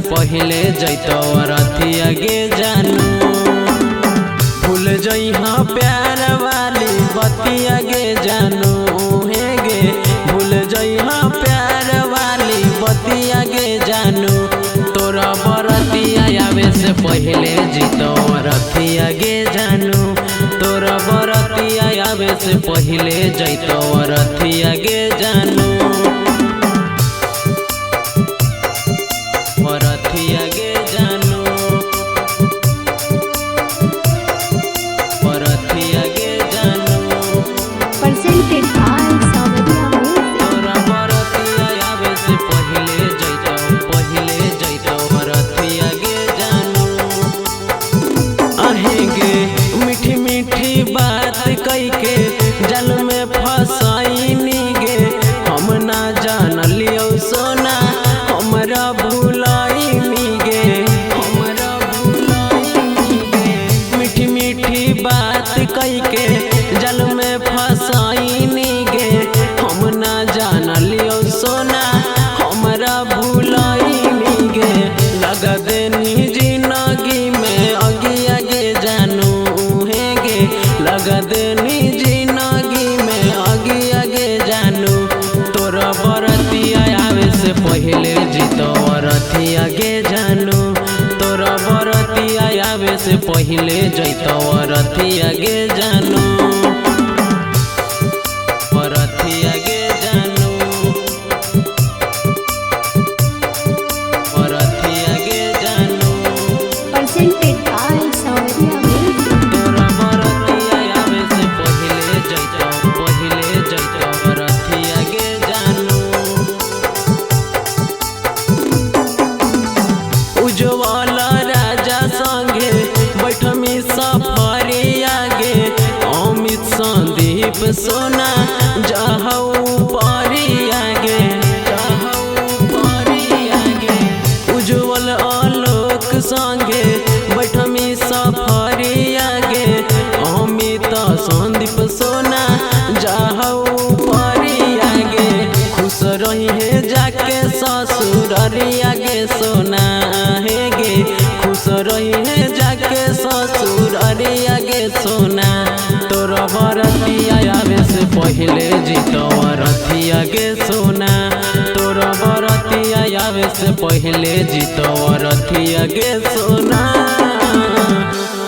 पहले जैतो रथिया गे जानू। भूल जइहा प्यार वाली बतिया गे जानू हे गे, भूल जइहा प्यार वाली बतिया गे जानू। तोरा बरतिया आवे से पहले जीतो रथिया गे जानू। तोरा बरतिया आवे से पहले जैतो रथिया गे जानू। रथिया गे जानू, रथिया गे जानू। Presented by Sawadya Music. तोरा बरतिया आवे से पहले जैतो रथिया गे जानू। आहे गे मीठी मीठी बात कई के जल में फसाईनी गे, हम ना जानलियो सोना हमरा भुलाईनी गे, हमरा भुलाईनी गे। मीठी मीठी बात कई के जल में फसाईनी गे, हम ना जानलियो सोना हमरा भुलाईनी गे। लगा देनी जिंदगी में अगिया गे जानू हे गे, लगा देनी जिंदगी में अगिया गे जानू। तोरा बरतिया आवे से पहले जीतो रथिया गे जानू। तोरा बरतिया आवे से पहले जैतो रथिया गे जानू। रथिया गे जानू, रथिया गे जानू। Presented by Sawadya Music. तोरा बरतिया आवे से पहले जैतो रथिया गे जानू। उज्जवल राजा संगे बैठमी सफरिया गे, अमित संदीप सोना जहऊ परिया गे, जहऊ परिया गे। उज्जवल आलोक संगे बैठमी सफरिया गे, अमित संदीप सोना जहऊ परिया गे। खुश रही है जाके ससुररिया गे सोना हे गे, खुश रही है जाके ससुररिया गे सोना। तोरा बरतिया आवे से पहले जीतो रथिया गे सोना। तोरा बरतिया आवे से पहले जीतो रथिया गे सोना।